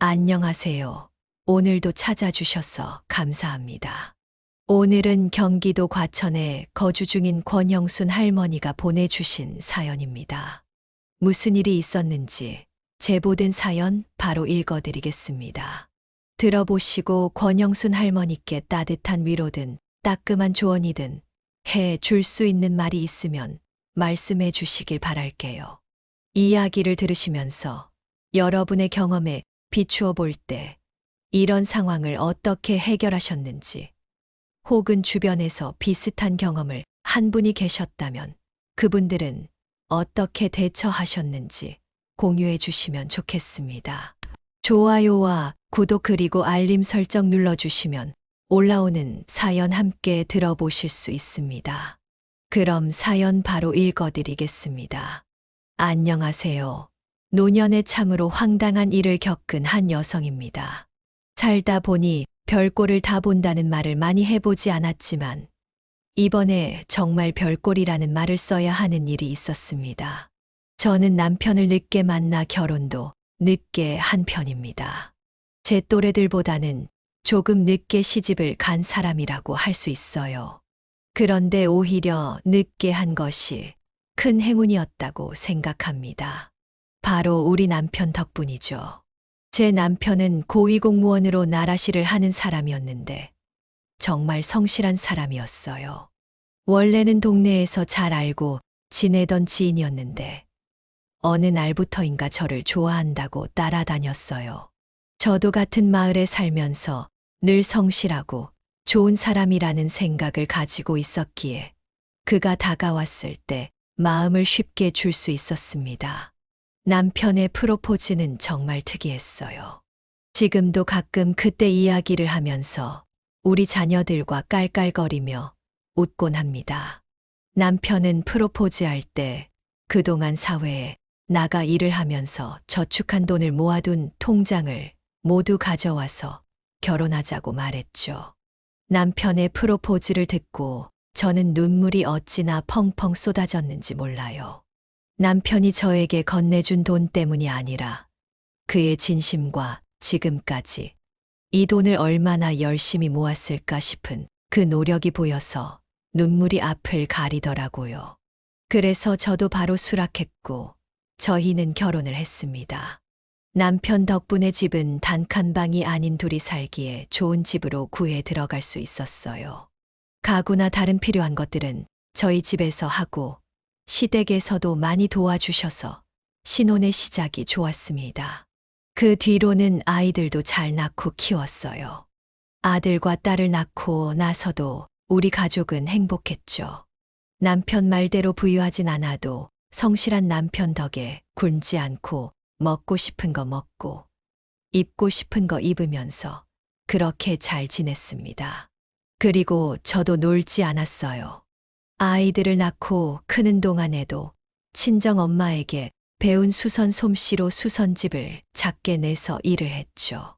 안녕하세요. 오늘도 찾아주셔서 감사합니다. 오늘은 경기도 과천에 거주 중인 권영순 할머니가 보내주신 사연입니다. 무슨 일이 있었는지 제보된 사연 바로 읽어드리겠습니다. 들어보시고 권영순 할머니께 따뜻한 위로든 따끔한 조언이든 해 줄 수 있는 말이 있으면 말씀해 주시길 바랄게요. 이야기를 들으시면서 여러분의 경험에 비추어 볼 때 이런 상황을 어떻게 해결하셨는지, 혹은 주변에서 비슷한 경험을 한 분이 계셨다면 그분들은 어떻게 대처하셨는지 공유해 주시면 좋겠습니다. 좋아요와 구독 그리고 알림 설정 눌러주시면 올라오는 사연 함께 들어보실 수 있습니다. 그럼 사연 바로 읽어드리겠습니다. 안녕하세요. 노년에 참으로 황당한 일을 겪은 한 여성입니다. 살다 보니 별꼴을 다 본다는 말을 많이 해보지 않았지만 이번에 정말 별꼴이라는 말을 써야 하는 일이 있었습니다. 저는 남편을 늦게 만나 결혼도 늦게 한 편입니다. 제 또래들보다는 조금 늦게 시집을 간 사람이라고 할 수 있어요. 그런데 오히려 늦게 한 것이 큰 행운이었다고 생각합니다. 바로 우리 남편 덕분이죠. 제 남편은 고위공무원으로 나라시를 하는 사람이었는데 정말 성실한 사람이었어요. 원래는 동네에서 잘 알고 지내던 지인이었는데 어느 날부터인가 저를 좋아한다고 따라다녔어요. 저도 같은 마을에 살면서 늘 성실하고 좋은 사람이라는 생각을 가지고 있었기에 그가 다가왔을 때 마음을 쉽게 줄 수 있었습니다. 남편의 프로포즈는 정말 특이했어요. 지금도 가끔 그때 이야기를 하면서 우리 자녀들과 깔깔거리며 웃곤 합니다. 남편은 프로포즈할 때 그동안 사회에 나가 일을 하면서 저축한 돈을 모아둔 통장을 모두 가져와서 결혼하자고 말했죠. 남편의 프로포즈를 듣고 저는 눈물이 어찌나 펑펑 쏟아졌는지 몰라요. 남편이 저에게 건네준 돈 때문이 아니라 그의 진심과 지금까지 이 돈을 얼마나 열심히 모았을까 싶은 그 노력이 보여서 눈물이 앞을 가리더라고요. 그래서 저도 바로 수락했고 저희는 결혼을 했습니다. 남편 덕분에 집은 단칸방이 아닌 둘이 살기에 좋은 집으로 구해 들어갈 수 있었어요. 가구나 다른 필요한 것들은 저희 집에서 하고 시댁에서도 많이 도와주셔서 신혼의 시작이 좋았습니다. 그 뒤로는 아이들도 잘 낳고 키웠어요. 아들과 딸을 낳고 나서도 우리 가족은 행복했죠. 남편 말대로 부유하진 않아도 성실한 남편 덕에 굶지 않고 먹고 싶은 거 먹고 입고 싶은 거 입으면서 그렇게 잘 지냈습니다. 그리고 저도 놀지 않았어요. 아이들을 낳고 크는 동안에도 친정 엄마에게 배운 수선 솜씨로 수선집을 작게 내서 일을 했죠.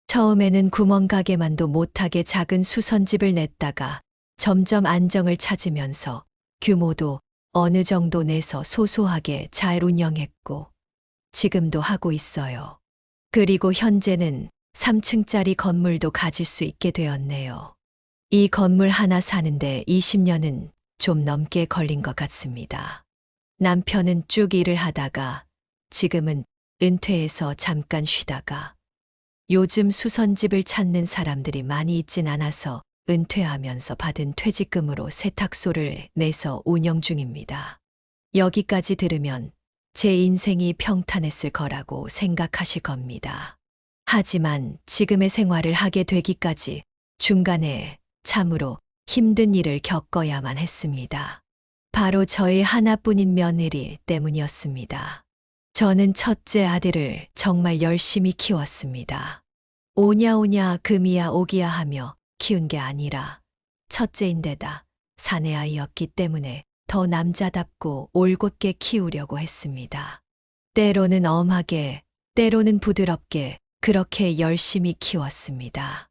처음에는 구멍가게만도 못하게 작은 수선집을 냈다가 점점 안정을 찾으면서 규모도 어느 정도 내서 소소하게 잘 운영했고 지금도 하고 있어요. 그리고 현재는 3층짜리 건물도 가질 수 있게 되었네요. 이 건물 하나 사는데 20년은 좀 넘게 걸린 것 같습니다. 남편은 쭉 일을 하다가 지금은 은퇴해서 잠깐 쉬다가 요즘 수선집을 찾는 사람들이 많이 있진 않아서 은퇴하면서 받은 퇴직금으로 세탁소를 내서 운영 중입니다. 여기까지 들으면 제 인생이 평탄했을 거라고 생각하실 겁니다. 하지만 지금의 생활을 하게 되기까지 중간에 참으로 힘든 일을 겪어야만 했습니다. 바로 저의 하나뿐인 며느리 때문이었습니다. 저는 첫째 아들을 정말 열심히 키웠습니다. 오냐오냐 금이야 오기야 하며 키운 게 아니라 첫째인데다 사내아이였기 때문에 더 남자답고 올곧게 키우려고 했습니다. 때로는 엄하게, 때로는 부드럽게 그렇게 열심히 키웠습니다.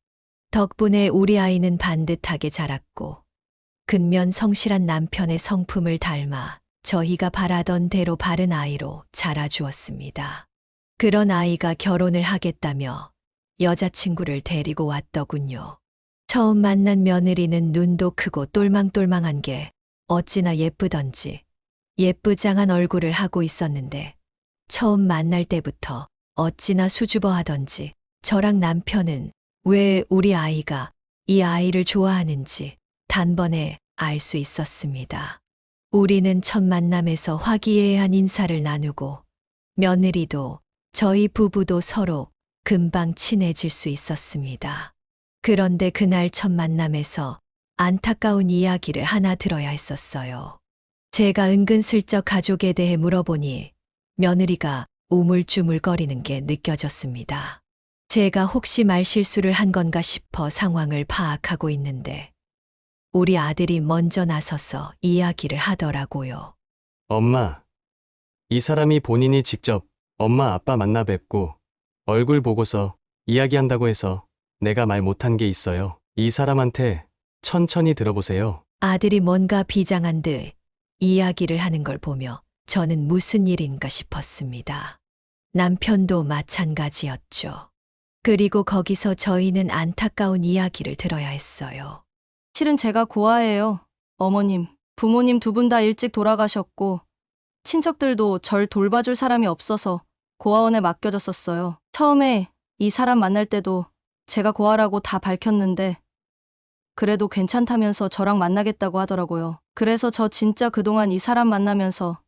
덕분에 우리 아이는 반듯하게 자랐고 근면 성실한 남편의 성품을 닮아 저희가 바라던 대로 바른 아이로 자라주었습니다. 그런 아이가 결혼을 하겠다며 여자친구를 데리고 왔더군요. 처음 만난 며느리는 눈도 크고 똘망똘망한 게 어찌나 예쁘던지 예쁘장한 얼굴을 하고 있었는데 처음 만날 때부터 어찌나 수줍어하던지 저랑 남편은 왜 우리 아이가 이 아이를 좋아하는지 단번에 알 수 있었습니다. 우리는 첫 만남에서 화기애애한 인사를 나누고 며느리도 저희 부부도 서로 금방 친해질 수 있었습니다. 그런데 그날 첫 만남에서 안타까운 이야기를 하나 들어야 했었어요. 제가 은근슬쩍 가족에 대해 물어보니 며느리가 우물쭈물거리는 게 느껴졌습니다. 제가 혹시 말실수를 한 건가 싶어 상황을 파악하고 있는데 우리 아들이 먼저 나서서 이야기를 하더라고요. 엄마, 이 사람이 본인이 직접 엄마 아빠 만나 뵙고 얼굴 보고서 이야기한다고 해서 내가 말 못한 게 있어요. 이 사람한테 천천히 들어보세요. 아들이 뭔가 비장한 듯 이야기를 하는 걸 보며 저는 무슨 일인가 싶었습니다. 남편도 마찬가지였죠. 그리고 거기서 저희는 안타까운 이야기를 들어야 했어요. 실은 제가 고아예요. 어머님, 부모님 두 분 다 일찍 돌아가셨고 친척들도 절 돌봐줄 사람이 없어서 고아원에 맡겨졌었어요. 처음에 이 사람 만날 때도 제가 고아라고 다 밝혔는데 그래도 괜찮다면서 저랑 만나겠다고 하더라고요. 그래서 저 진짜 그동안 이 사람 만나면서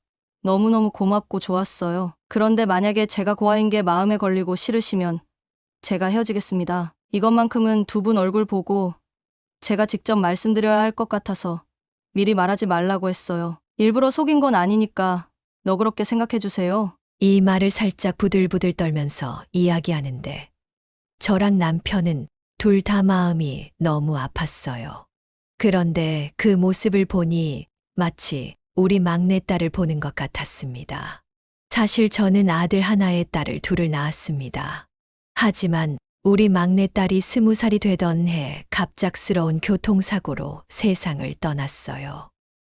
너무너무 고맙고 좋았어요. 그런데 만약에 제가 고아인 게 마음에 걸리고 싫으시면 제가 헤어지겠습니다. 이것만큼은 두 분 얼굴 보고 제가 직접 말씀드려야 할 것 같아서 미리 말하지 말라고 했어요. 일부러 속인 건 아니니까 너그럽게 생각해 주세요. 이 말을 살짝 부들부들 떨면서 이야기하는데 저랑 남편은 둘 다 마음이 너무 아팠어요. 그런데 그 모습을 보니 마치 우리 막내딸을 보는 것 같았습니다. 사실 저는 아들 하나에 딸을 둘을 낳았습니다. 하지만 우리 막내딸이 20살이 되던 해 갑작스러운 교통사고로 세상을 떠났어요.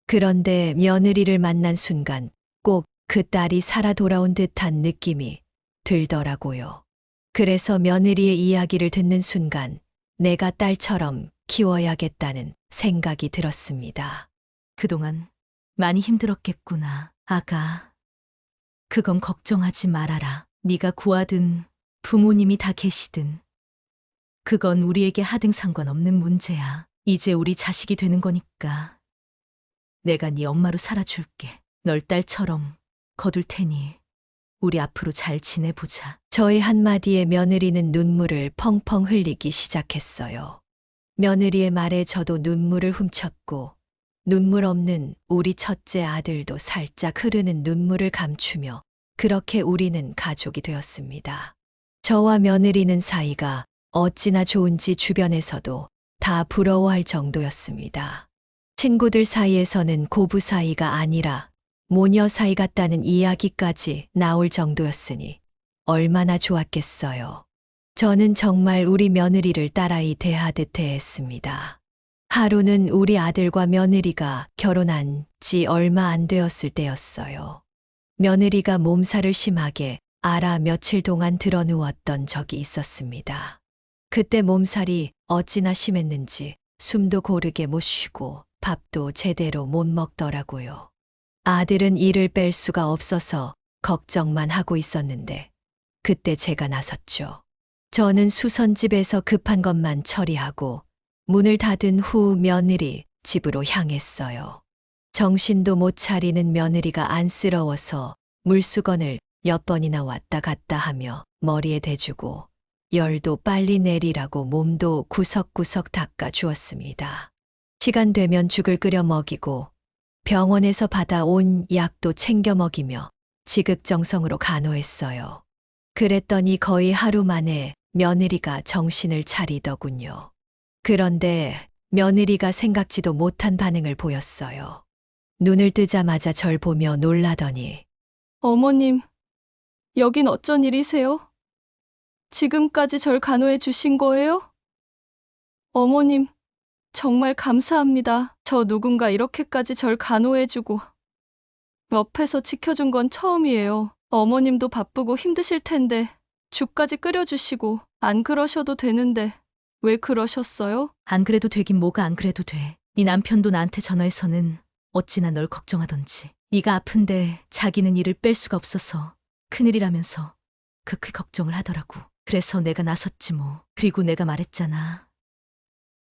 그런데 며느리를 만난 순간 꼭 그 딸이 살아 돌아온 듯한 느낌이 들더라고요. 그래서 며느리의 이야기를 듣는 순간 내가 딸처럼 키워야겠다는 생각이 들었습니다. 그동안 많이 힘들었겠구나, 아가. 그건 걱정하지 말아라. 네가 구하든 부모님이 다 계시든 그건 우리에게 하등 상관없는 문제야. 이제 우리 자식이 되는 거니까 내가 네 엄마로 살아줄게. 널 딸처럼 거둘 테니 우리 앞으로 잘 지내보자. 저의 한마디에 며느리는 눈물을 펑펑 흘리기 시작했어요. 며느리의 말에 저도 눈물을 훔쳤고 눈물 없는 우리 첫째 아들도 살짝 흐르는 눈물을 감추며 그렇게 우리는 가족이 되었습니다. 저와 며느리는 사이가 어찌나 좋은지 주변에서도 다 부러워할 정도였습니다. 친구들 사이에서는 고부 사이가 아니라 모녀 사이 같다는 이야기까지 나올 정도였으니 얼마나 좋았겠어요. 저는 정말 우리 며느리를 딸아이 대하듯 대했습니다. 하루는 우리 아들과 며느리가 결혼한 지 얼마 안 되었을 때였어요. 며느리가 몸살을 심하게 앓아 며칠 동안 드러누웠던 적이 있었습니다. 그때 몸살이 어찌나 심했는지 숨도 고르게 못 쉬고 밥도 제대로 못 먹더라고요. 아들은 이를 뺄 수가 없어서 걱정만 하고 있었는데 그때 제가 나섰죠. 저는 수선집에서 급한 것만 처리하고 문을 닫은 후 며느리 집으로 향했어요. 정신도 못 차리는 며느리가 안쓰러워서 물수건을 몇 번이나 왔다 갔다 하며 머리에 대주고 열도 빨리 내리라고 몸도 구석구석 닦아 주었습니다. 시간 되면 죽을 끓여 먹이고 병원에서 받아온 약도 챙겨 먹이며 지극정성으로 간호했어요. 그랬더니 거의 하루 만에 며느리가 정신을 차리더군요. 그런데 며느리가 생각지도 못한 반응을 보였어요. 눈을 뜨자마자 절 보며 놀라더니 어머님, 여긴 어쩐 일이세요? 지금까지 절 간호해 주신 거예요? 어머님, 정말 감사합니다. 저 누군가 이렇게까지 절 간호해주고 옆에서 지켜준 건 처음이에요. 어머님도 바쁘고 힘드실 텐데 죽까지 끓여주시고 안 그러셔도 되는데 왜 그러셨어요? 안 그래도 되긴 뭐가 안 그래도 돼. 네 남편도 나한테 전화해서는 어찌나 널 걱정하던지. 네가 아픈데 자기는 일을 뺄 수가 없어서 큰일이라면서 극히 걱정을 하더라고. 그래서 내가 나섰지 뭐. 그리고 내가 말했잖아.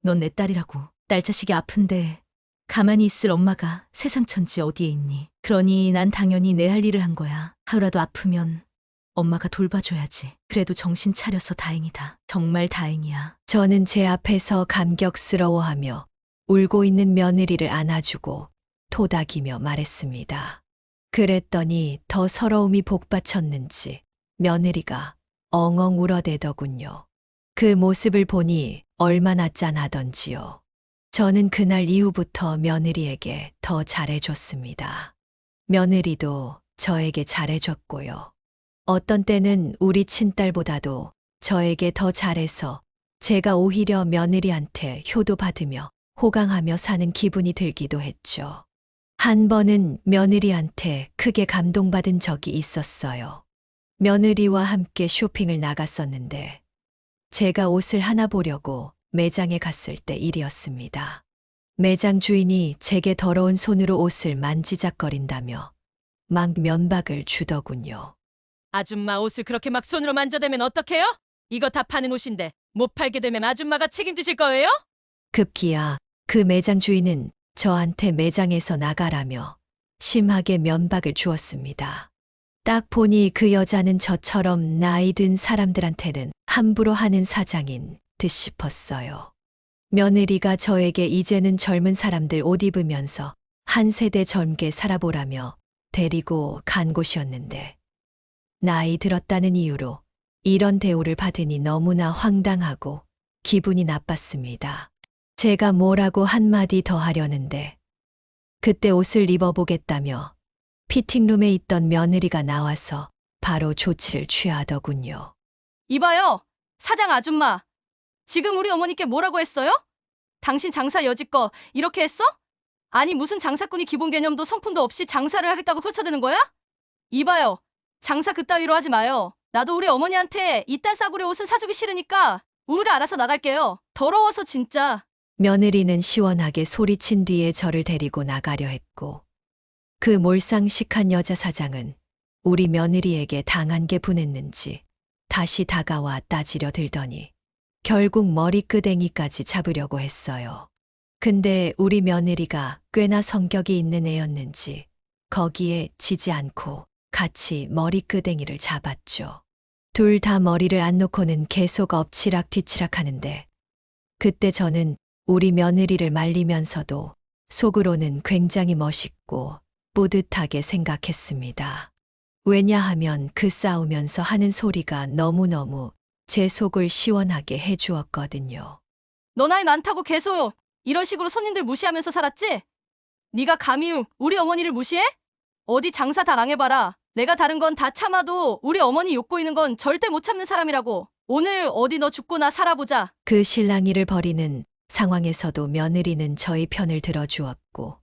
넌 내 딸이라고. 딸 자식이 아픈데 가만히 있을 엄마가 세상 천지 어디에 있니? 그러니 난 당연히 내 할 일을 한 거야. 하루라도 아프면 엄마가 돌봐줘야지. 그래도 정신 차려서 다행이다. 정말 다행이야. 저는 제 앞에서 감격스러워하며 울고 있는 며느리를 안아주고 토닥이며 말했습니다. 그랬더니 더 서러움이 복받쳤는지 며느리가 엉엉 울어대더군요. 그 모습을 보니 얼마나 짠하던지요. 저는 그날 이후부터 며느리에게 더 잘해줬습니다. 며느리도 저에게 잘해줬고요. 어떤 때는 우리 친딸보다도 저에게 더 잘해서 제가 오히려 며느리한테 효도받으며 호강하며 사는 기분이 들기도 했죠. 한 번은 며느리한테 크게 감동받은 적이 있었어요. 며느리와 함께 쇼핑을 나갔었는데 제가 옷을 하나 보려고 매장에 갔을 때 일이었습니다. 매장 주인이 제게 더러운 손으로 옷을 만지작거린다며 막 면박을 주더군요. 아줌마 옷을 그렇게 막 손으로 만져대면 어떡해요? 이거 다 파는 옷인데 못 팔게 되면 아줌마가 책임지실 거예요? 급기야 그 매장 주인은 저한테 매장에서 나가라며 심하게 면박을 주었습니다. 딱 보니 그 여자는 저처럼 나이 든 사람들한테는 함부로 하는 사장인 듯 싶었어요. 며느리가 저에게 이제는 젊은 사람들 옷 입으면서 한 세대 젊게 살아보라며 데리고 간 곳이었는데 나이 들었다는 이유로 이런 대우를 받으니 너무나 황당하고 기분이 나빴습니다. 제가 뭐라고 한마디 더 하려는데 그때 옷을 입어보겠다며 피팅룸에 있던 며느리가 나와서 바로 조치를 취하더군요. 이봐요, 사장 아줌마. 지금 우리 어머니께 뭐라고 했어요? 당신 장사 여지껏 이렇게 했어? 아니 무슨 장사꾼이 기본 개념도 성품도 없이 장사를 하겠다고 훔쳐대는 거야? 이봐요, 장사 그따위로 하지 마요. 나도 우리 어머니한테 이딴 싸구려 옷은 사주기 싫으니까 우리가 알아서 나갈게요. 더러워서 진짜. 며느리는 시원하게 소리친 뒤에 저를 데리고 나가려 했고 그 몰상식한 여자 사장은 우리 며느리에게 당한 게 분했는지 다시 다가와 따지려 들더니 결국 머리끄댕이까지 잡으려고 했어요. 근데 우리 며느리가 꽤나 성격이 있는 애였는지 거기에 지지 않고 같이 머리끄댕이를 잡았죠. 둘 다 머리를 안 놓고는 계속 엎치락 뒤치락 하는데 그때 저는 우리 며느리를 말리면서도 속으로는 굉장히 멋있고 뿌듯하게 생각했습니다. 왜냐하면 그 싸우면서 하는 소리가 너무너무 제 속을 시원하게 해주었거든요. 너 나이 많다고 계속 이런 식으로 손님들 무시하면서 살았지? 네가 감히 우리 어머니를 무시해? 어디 장사 다 망해봐라. 내가 다른 건 다 참아도 우리 어머니 욕 보이는 건 절대 못 참는 사람이라고. 오늘 어디 너 죽고나 살아보자. 그 실랑이를 벌이는 상황에서도 며느리는 저희 편을 들어주었고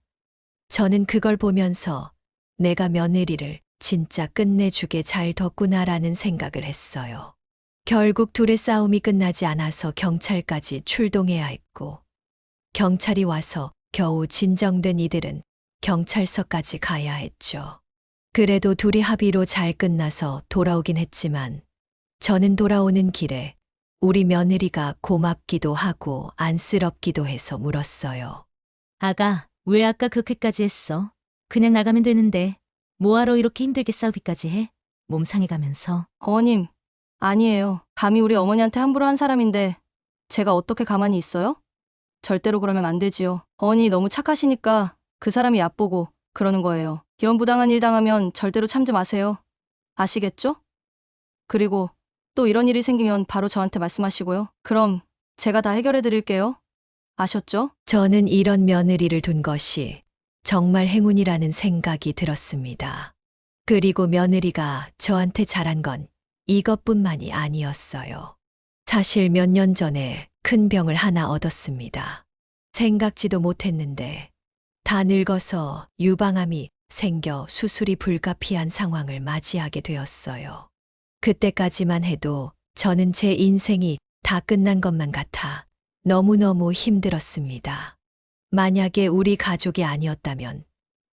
저는 그걸 보면서 내가 며느리를 진짜 끝내주게 잘 뒀구나라는 생각을 했어요. 결국 둘의 싸움이 끝나지 않아서 경찰까지 출동해야 했고 경찰이 와서 겨우 진정된 이들은 경찰서까지 가야 했죠. 그래도 둘이 합의로 잘 끝나서 돌아오긴 했지만 저는 돌아오는 길에 우리 며느리가 고맙기도 하고 안쓰럽기도 해서 물었어요. 아가, 왜 아까 그렇게까지 했어? 그냥 나가면 되는데 뭐하러 이렇게 힘들게 싸우기까지 해? 몸 상해가면서. 어머님, 아니에요. 감히 우리 어머니한테 함부로 한 사람인데 제가 어떻게 가만히 있어요? 절대로 그러면 안 되지요. 어머니 너무 착하시니까 그 사람이 얕보고 그러는 거예요. 이런 부당한 일 당하면 절대로 참지 마세요. 아시겠죠? 그리고 또 이런 일이 생기면 바로 저한테 말씀하시고요. 그럼 제가 다 해결해 드릴게요. 아셨죠? 저는 이런 며느리를 둔 것이 정말 행운이라는 생각이 들었습니다. 그리고 며느리가 저한테 잘한 건 이것뿐만이 아니었어요. 사실 몇 년 전에 큰 병을 하나 얻었습니다. 생각지도 못했는데 다 늙어서 유방암이 생겨 수술이 불가피한 상황을 맞이하게 되었어요. 그때까지만 해도 저는 제 인생이 다 끝난 것만 같아 너무너무 힘들었습니다. 만약에 우리 가족이 아니었다면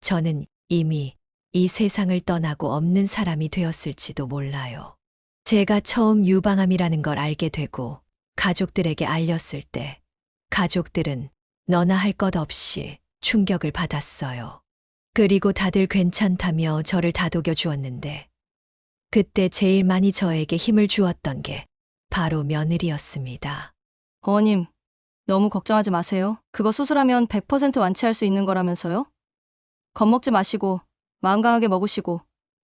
저는 이미 이 세상을 떠나고 없는 사람이 되었을지도 몰라요. 제가 처음 유방암이라는 걸 알게 되고 가족들에게 알렸을 때 가족들은 너나 할 것 없이 충격을 받았어요. 그리고 다들 괜찮다며 저를 다독여 주었는데 그때 제일 많이 저에게 힘을 주었던 게 바로 며느리였습니다. 어머님, 너무 걱정하지 마세요. 그거 수술하면 100% 완치할 수 있는 거라면서요? 겁먹지 마시고 마음 강하게 먹으시고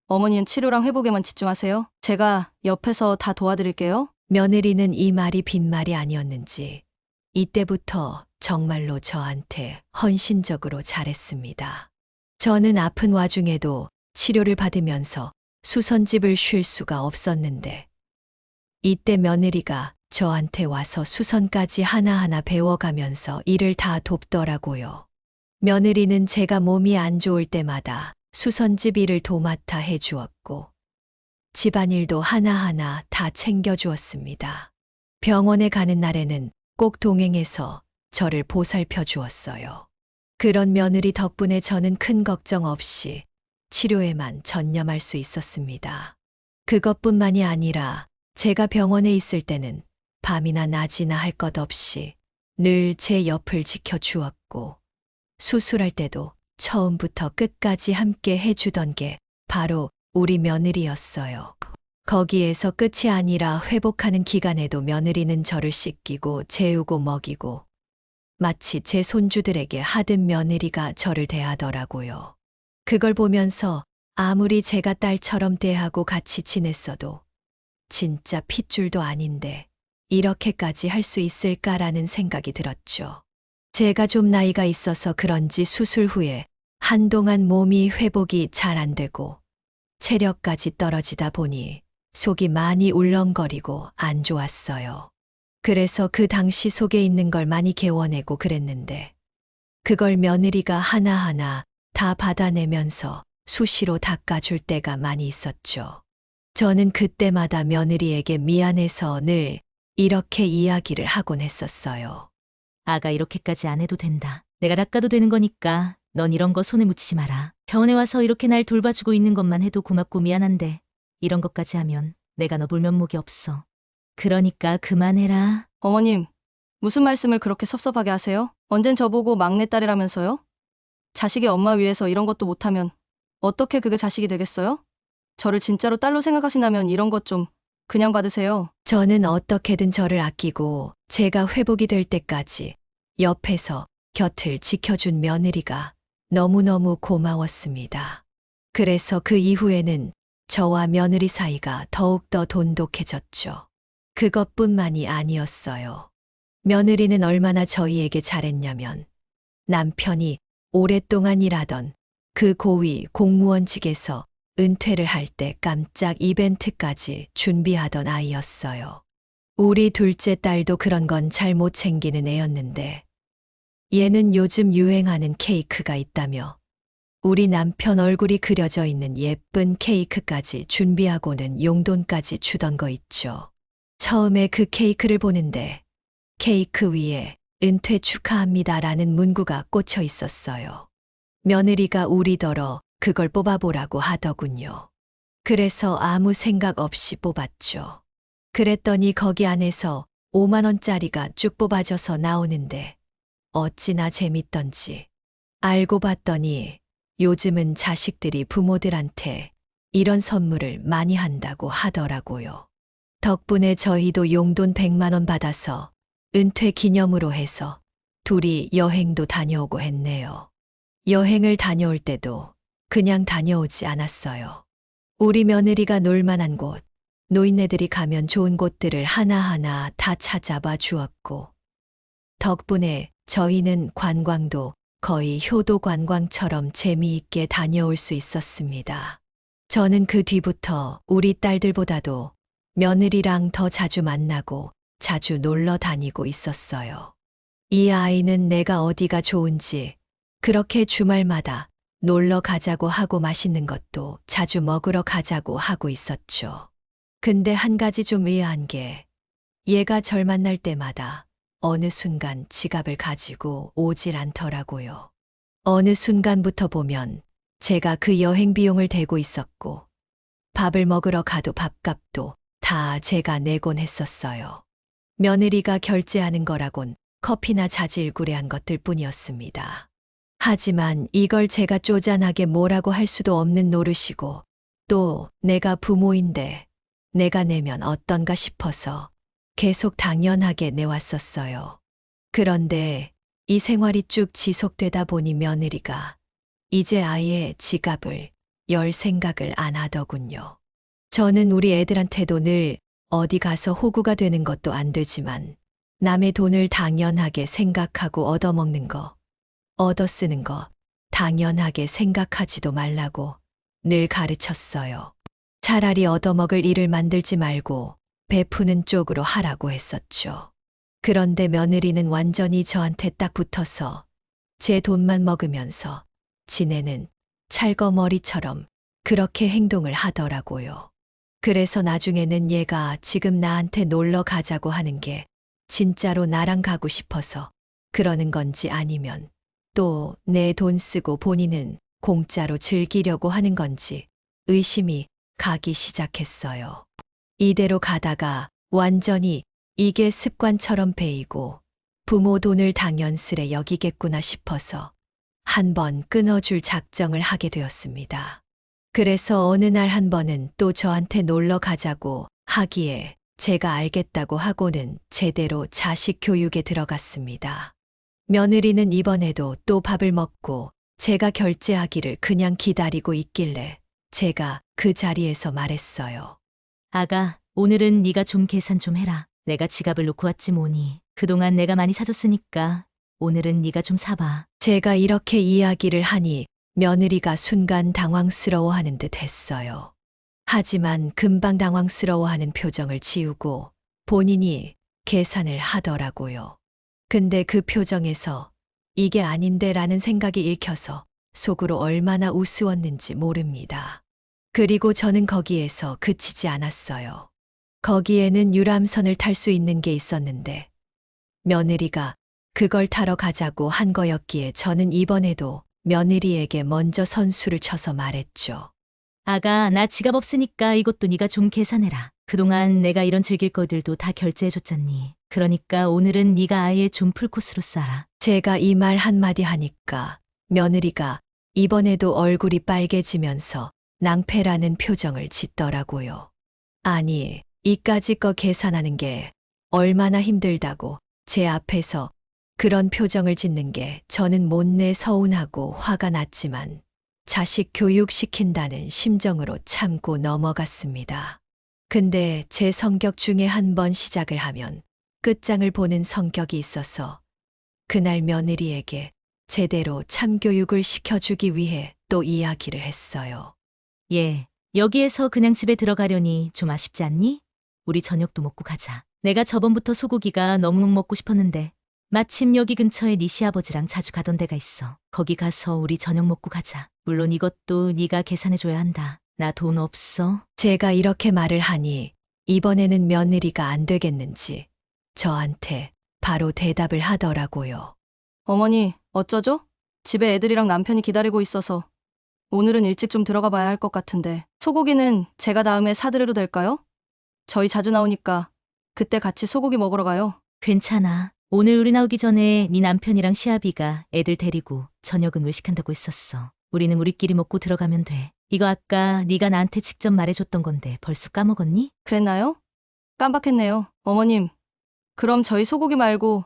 어머니는 치료랑 회복에만 집중하세요. 제가 옆에서 다 도와드릴게요. 며느리는 이 말이 빈말이 아니었는지 이때부터 정말로 저한테 헌신적으로 잘했습니다. 저는 아픈 와중에도 치료를 받으면서 수선집을 쉴 수가 없었는데 이때 며느리가 저한테 와서 수선까지 하나하나 배워가면서 일을 다 돕더라고요. 며느리는 제가 몸이 안 좋을 때마다 수선집 일을 도맡아 해주었고 집안일도 하나하나 다 챙겨주었습니다. 병원에 가는 날에는 꼭 동행해서 저를 보살펴 주었어요. 그런 며느리 덕분에 저는 큰 걱정 없이 치료에만 전념할 수 있었습니다. 그것뿐만이 아니라 제가 병원에 있을 때는 밤이나 낮이나 할 것 없이 늘 제 옆을 지켜주었고 수술할 때도 처음부터 끝까지 함께 해주던 게 바로 우리 며느리였어요. 거기에서 끝이 아니라 회복하는 기간에도 며느리는 저를 씻기고 재우고 먹이고 마치 제 손주들에게 하듯 며느리가 저를 대하더라고요. 그걸 보면서 아무리 제가 딸처럼 대하고 같이 지냈어도 진짜 핏줄도 아닌데 이렇게까지 할 수 있을까라는 생각이 들었죠. 제가 좀 나이가 있어서 그런지 수술 후에 한동안 몸이 회복이 잘 안 되고 체력까지 떨어지다 보니 속이 많이 울렁거리고 안 좋았어요. 그래서 그 당시 속에 있는 걸 많이 개워내고 그랬는데 그걸 며느리가 하나하나 다 받아내면서 수시로 닦아줄 때가 많이 있었죠. 저는 그때마다 며느리에게 미안해서 늘 이렇게 이야기를 하곤 했었어요. 아가 이렇게까지 안 해도 된다. 내가 닦아도 되는 거니까 넌 이런 거 손에 묻히지 마라. 병원에 와서 이렇게 날 돌봐주고 있는 것만 해도 고맙고 미안한데 이런 것까지 하면 내가 너 볼 면목이 없어. 그러니까 그만해라. 어머님, 무슨 말씀을 그렇게 섭섭하게 하세요? 언젠 저보고 막내딸이라면서요? 자식이 엄마 위해서 이런 것도 못하면 어떻게 그게 자식이 되겠어요? 저를 진짜로 딸로 생각하신다면 이런 것 좀 그냥 받으세요. 저는 어떻게든 저를 아끼고 제가 회복이 될 때까지 옆에서 곁을 지켜준 며느리가 너무너무 고마웠습니다. 그래서 그 이후에는 저와 며느리 사이가 더욱더 돈독해졌죠. 그것뿐만이 아니었어요. 며느리는 얼마나 저희에게 잘했냐면 남편이 오랫동안 일하던 그 고위 공무원직에서 은퇴를 할 때 깜짝 이벤트까지 준비하던 아이였어요. 우리 둘째 딸도 그런 건 잘 못 챙기는 애였는데 얘는 요즘 유행하는 케이크가 있다며 우리 남편 얼굴이 그려져 있는 예쁜 케이크까지 준비하고는 용돈까지 주던 거 있죠. 처음에 그 케이크를 보는데 케이크 위에 은퇴 축하합니다라는 문구가 꽂혀 있었어요. 며느리가 우리더러 그걸 뽑아보라고 하더군요. 그래서 아무 생각 없이 뽑았죠. 그랬더니 거기 안에서 5만 원짜리가 쭉 뽑아져서 나오는데 어찌나 재밌던지. 알고 봤더니 요즘은 자식들이 부모들한테 이런 선물을 많이 한다고 하더라고요. 덕분에 저희도 용돈 100만 원 받아서 은퇴 기념으로 해서 둘이 여행도 다녀오고 했네요. 여행을 다녀올 때도 그냥 다녀오지 않았어요. 우리 며느리가 놀만한 곳, 노인네들이 가면 좋은 곳들을 하나하나 다 찾아봐 주었고 덕분에 저희는 관광도 거의 효도 관광처럼 재미있게 다녀올 수 있었습니다. 저는 그 뒤부터 우리 딸들보다도 며느리랑 더 자주 만나고 자주 놀러 다니고 있었어요. 이 아이는 내가 어디가 좋은지 그렇게 주말마다 놀러 가자고 하고 맛있는 것도 자주 먹으러 가자고 하고 있었죠. 근데 한 가지 좀 의아한 게 얘가 절 만날 때마다 어느 순간 지갑을 가지고 오질 않더라고요. 어느 순간부터 보면 제가 그 여행 비용을 대고 있었고 밥을 먹으러 가도 밥값도 다 제가 내곤 했었어요. 며느리가 결제하는 거라곤 커피나 자질구레한 것들 뿐이었습니다. 하지만 이걸 제가 쪼잔하게 뭐라고 할 수도 없는 노릇이고 또 내가 부모인데 내가 내면 어떤가 싶어서 계속 당연하게 내왔었어요. 그런데 이 생활이 쭉 지속되다 보니 며느리가 이제 아예 지갑을 열 생각을 안 하더군요. 저는 우리 애들한테도 늘 어디 가서 호구가 되는 것도 안 되지만 남의 돈을 당연하게 생각하고 얻어먹는 거, 얻어쓰는 거 당연하게 생각하지도 말라고 늘 가르쳤어요. 차라리 얻어먹을 일을 만들지 말고 베푸는 쪽으로 하라고 했었죠. 그런데 며느리는 완전히 저한테 딱 붙어서 제 돈만 먹으면서 지네는 찰거머리처럼 그렇게 행동을 하더라고요. 그래서 나중에는 얘가 지금 나한테 놀러 가자고 하는 게 진짜로 나랑 가고 싶어서 그러는 건지 아니면 또 내 돈 쓰고 본인은 공짜로 즐기려고 하는 건지 의심이 가기 시작했어요. 이대로 가다가 완전히 이게 습관처럼 배이고 부모 돈을 당연스레 여기겠구나 싶어서 한번 끊어줄 작정을 하게 되었습니다. 그래서 어느 날 한 번은 또 저한테 놀러 가자고 하기에 제가 알겠다고 하고는 제대로 자식 교육에 들어갔습니다. 며느리는 이번에도 또 밥을 먹고 제가 결제하기를 그냥 기다리고 있길래 제가 그 자리에서 말했어요. 아가, 오늘은 네가 좀 계산 좀 해라. 내가 지갑을 놓고 왔지 뭐니. 그동안 내가 많이 사줬으니까 오늘은 네가 좀 사봐. 제가 이렇게 이야기를 하니 며느리가 순간 당황스러워하는 듯 했어요. 하지만 금방 당황스러워하는 표정을 지우고 본인이 계산을 하더라고요. 근데 그 표정에서 이게 아닌데라는 생각이 읽혀서 속으로 얼마나 우스웠는지 모릅니다. 그리고 저는 거기에서 그치지 않았어요. 거기에는 유람선을 탈 수 있는 게 있었는데 며느리가 그걸 타러 가자고 한 거였기에 저는 이번에도 며느리에게 먼저 선수를 쳐서 말했죠. 아가, 나 지갑 없으니까 이것도 네가 좀 계산해라. 그동안 내가 이런 즐길 것들도 다 결제해줬잖니. 그러니까 오늘은 네가 아예 좀 풀코스로 싸라. 제가 이 말 한마디 하니까 며느리가 이번에도 얼굴이 빨개지면서 낭패라는 표정을 짓더라고요. 아니, 이까짓 거 계산하는 게 얼마나 힘들다고 제 앞에서 그런 표정을 짓는 게 저는 못내 서운하고 화가 났지만 자식 교육시킨다는 심정으로 참고 넘어갔습니다. 근데 제 성격 중에 한 번 시작을 하면 끝장을 보는 성격이 있어서 그날 며느리에게 제대로 참교육을 시켜주기 위해 또 이야기를 했어요. 예, 여기에서 그냥 집에 들어가려니 좀 아쉽지 않니? 우리 저녁도 먹고 가자. 내가 저번부터 소고기가 너무 먹고 싶었는데 마침 여기 근처에 네 시아버지랑 자주 가던 데가 있어. 거기 가서 우리 저녁 먹고 가자. 물론 이것도 네가 계산해줘야 한다. 나 돈 없어. 제가 이렇게 말을 하니 이번에는 며느리가 안 되겠는지 저한테 바로 대답을 하더라고요. 어머니, 어쩌죠? 집에 애들이랑 남편이 기다리고 있어서 오늘은 일찍 좀 들어가 봐야 할 것 같은데 소고기는 제가 다음에 사드려도 될까요? 저희 자주 나오니까 그때 같이 소고기 먹으러 가요. 괜찮아. 오늘 우리 나오기 전에 네 남편이랑 시아비가 애들 데리고 저녁은 외식한다고 했었어. 우리는 우리끼리 먹고 들어가면 돼. 이거 아까 네가 나한테 직접 말해줬던 건데 벌써 까먹었니? 그랬나요? 깜빡했네요. 어머님, 그럼 저희 소고기 말고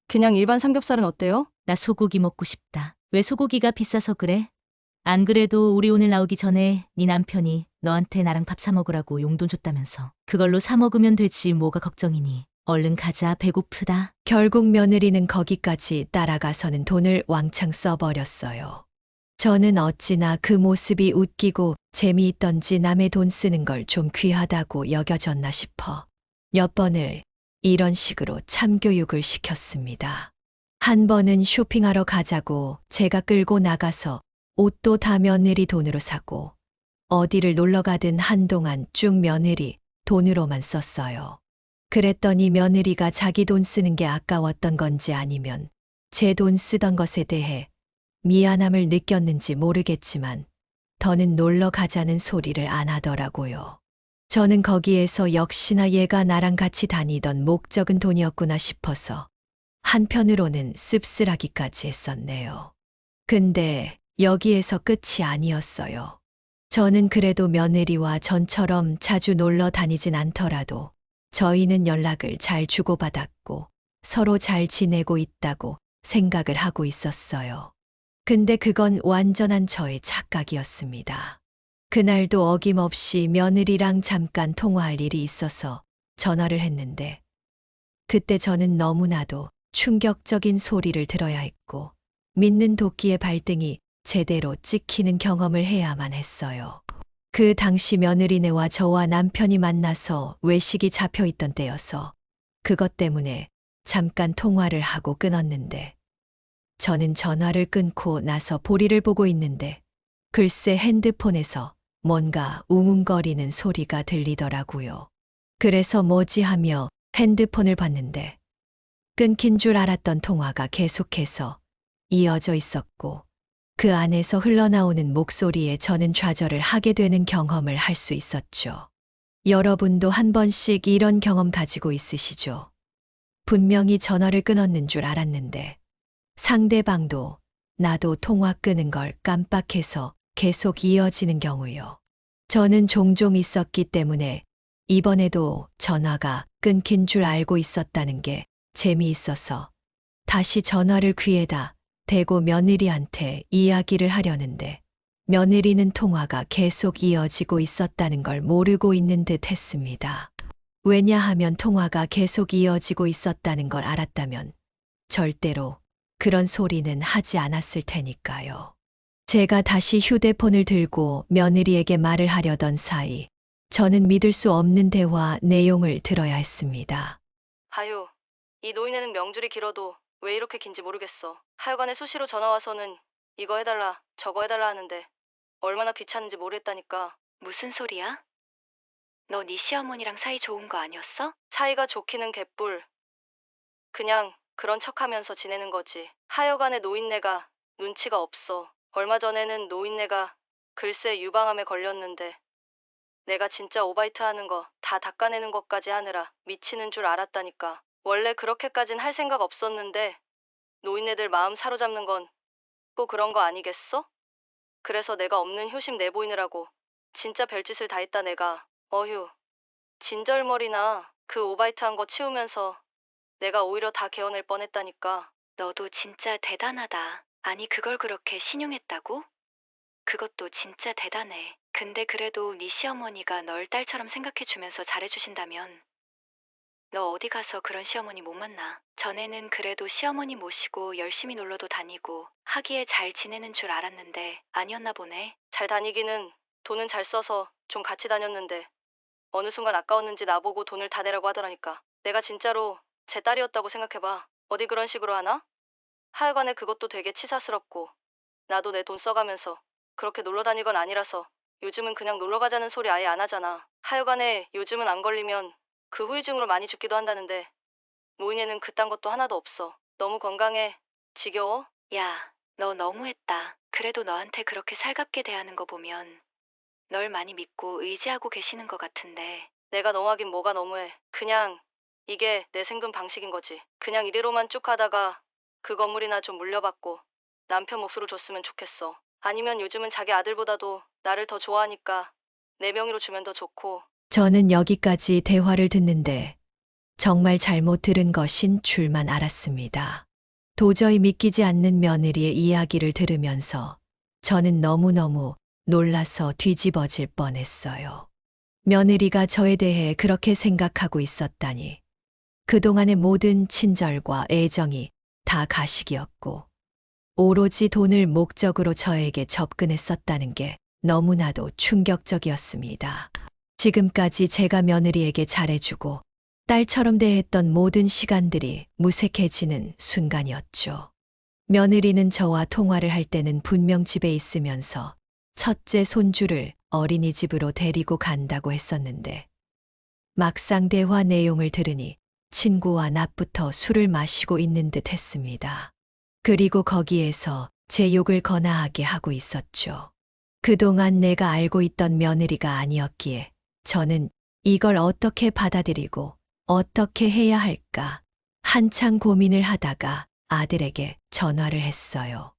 그냥 일반 삼겹살은 어때요? 나 소고기 먹고 싶다. 왜 소고기가 비싸서 그래? 안 그래도 우리 오늘 나오기 전에 네 남편이 너한테 나랑 밥 사 먹으라고 용돈 줬다면서. 그걸로 사 먹으면 되지 뭐가 걱정이니. 얼른 가자. 배고프다. 결국 며느리는 거기까지 따라가서는 돈을 왕창 써버렸어요. 저는 어찌나 그 모습이 웃기고 재미있던지 남의 돈 쓰는 걸 좀 귀하다고 여겨졌나 싶어 몇 번을 이런 식으로 참교육을 시켰습니다. 한 번은 쇼핑하러 가자고 제가 끌고 나가서 옷도 다 며느리 돈으로 사고 어디를 놀러 가든 한동안 쭉 며느리 돈으로만 썼어요. 그랬더니 며느리가 자기 돈 쓰는 게 아까웠던 건지 아니면 제 돈 쓰던 것에 대해 미안함을 느꼈는지 모르겠지만 더는 놀러 가자는 소리를 안 하더라고요. 저는 거기에서 역시나 얘가 나랑 같이 다니던 목적은 돈이었구나 싶어서 한편으로는 씁쓸하기까지 했었네요. 근데 여기에서 끝이 아니었어요. 저는 그래도 며느리와 전처럼 자주 놀러 다니진 않더라도 저희는 연락을 잘 주고받았고 서로 잘 지내고 있다고 생각을 하고 있었어요. 근데 그건 완전한 저의 착각이었습니다. 그날도 어김없이 며느리랑 잠깐 통화할 일이 있어서 전화를 했는데 그때 저는 너무나도 충격적인 소리를 들어야 했고 믿는 도끼의 발등이 제대로 찍히는 경험을 해야만 했어요. 그 당시 며느리네와 저와 남편이 만나서 외식이 잡혀 있던 때여서 그것 때문에 잠깐 통화를 하고 끊었는데 저는 전화를 끊고 나서 보리를 보고 있는데 글쎄 핸드폰에서 뭔가 웅웅거리는 소리가 들리더라고요. 그래서 뭐지 하며 핸드폰을 봤는데 끊긴 줄 알았던 통화가 계속해서 이어져 있었고 그 안에서 흘러나오는 목소리에 저는 좌절을 하게 되는 경험을 할 수 있었죠. 여러분도 한 번씩 이런 경험 가지고 있으시죠? 분명히 전화를 끊었는 줄 알았는데 상대방도 나도 통화 끄는 걸 깜빡해서 계속 이어지는 경우요. 저는 종종 있었기 때문에 이번에도 전화가 끊긴 줄 알고 있었다는 게 재미있어서 다시 전화를 귀에다 대고 며느리한테 이야기를 하려는데 며느리는 통화가 계속 이어지고 있었다는 걸 모르고 있는 듯 했습니다. 왜냐하면 통화가 계속 이어지고 있었다는 걸 알았다면 절대로 그런 소리는 하지 않았을 테니까요. 제가 다시 휴대폰을 들고 며느리에게 말을 하려던 사이 저는 믿을 수 없는 대화 내용을 들어야 했습니다. 하유, 이 노인네는 명줄이 길어도 왜 이렇게 긴지 모르겠어. 하여간에 수시로 전화와서는 이거 해달라, 저거 해달라 하는데 얼마나 귀찮은지 모르겠다니까. 무슨 소리야? 너 네 시어머니랑 사이 좋은 거 아니었어? 사이가 좋기는 개뿔. 그냥 그런 척하면서 지내는 거지. 하여간에 노인네가 눈치가 없어. 얼마 전에는 노인네가 글쎄 유방암에 걸렸는데 내가 진짜 오바이트 하는 거 다 닦아내는 것까지 하느라 미치는 줄 알았다니까. 원래 그렇게까진 할 생각 없었는데 노인네들 마음 사로잡는 건 꼭 그런 거 아니겠어? 그래서 내가 없는 효심 내보이느라고 진짜 별짓을 다 했다 내가. 어휴, 진절머리나 그 오바이트 한 거 치우면서 내가 오히려 다 개어낼 뻔했다니까. 너도 진짜 대단하다. 아니 그걸 그렇게 신용했다고? 그것도 진짜 대단해. 근데 그래도 네 시어머니가 널 딸처럼 생각해주면서 잘해주신다면 너 어디 가서 그런 시어머니 못 만나. 전에는 그래도 시어머니 모시고 열심히 놀러도 다니고 하기에 잘 지내는 줄 알았는데 아니었나 보네. 잘 다니기는 돈은 잘 써서 좀 같이 다녔는데 어느 순간 아까웠는지 나보고 돈을 다 내라고 하더라니까. 내가 진짜로 제 딸이었다고 생각해봐. 어디 그런 식으로 하나? 하여간에 그것도 되게 치사스럽고 나도 내 돈 써가면서 그렇게 놀러 다니건 아니라서 요즘은 그냥 놀러 가자는 소리 아예 안 하잖아. 하여간에 요즘은 안 걸리면 그 후유증으로 많이 죽기도 한다는데 노인네는 그딴 것도 하나도 없어. 너무 건강해. 지겨워? 야, 너 너무했다. 그래도 너한테 그렇게 살갑게 대하는 거 보면 널 많이 믿고 의지하고 계시는 것 같은데. 내가 너무하긴 뭐가 너무해. 그냥 이게 내 생존 방식인 거지. 그냥 이대로만 쭉 가다가 그 건물이나 좀 물려받고 남편 몫으로 줬으면 좋겠어. 아니면 요즘은 자기 아들보다도 나를 더 좋아하니까 내 명의로 주면 더 좋고. 저는 여기까지 대화를 듣는데 정말 잘못 들은 것인 줄만 알았습니다. 도저히 믿기지 않는 며느리의 이야기를 들으면서 저는 너무너무 놀라서 뒤집어질 뻔했어요. 며느리가 저에 대해 그렇게 생각하고 있었다니. 그동안의 모든 친절과 애정이 다 가식이었고 오로지 돈을 목적으로 저에게 접근했었다는 게 너무나도 충격적이었습니다. 지금까지 제가 며느리에게 잘해주고 딸처럼 대했던 모든 시간들이 무색해지는 순간이었죠. 며느리는 저와 통화를 할 때는 분명 집에 있으면서 첫째 손주를 어린이집으로 데리고 간다고 했었는데 막상 대화 내용을 들으니 친구와 낮부터 술을 마시고 있는 듯 했습니다. 그리고 거기에서 제 욕을 거나하게 하고 있었죠. 그동안 내가 알고 있던 며느리가 아니었기에 저는 이걸 어떻게 받아들이고 어떻게 해야 할까 한창 고민을 하다가 아들에게 전화를 했어요.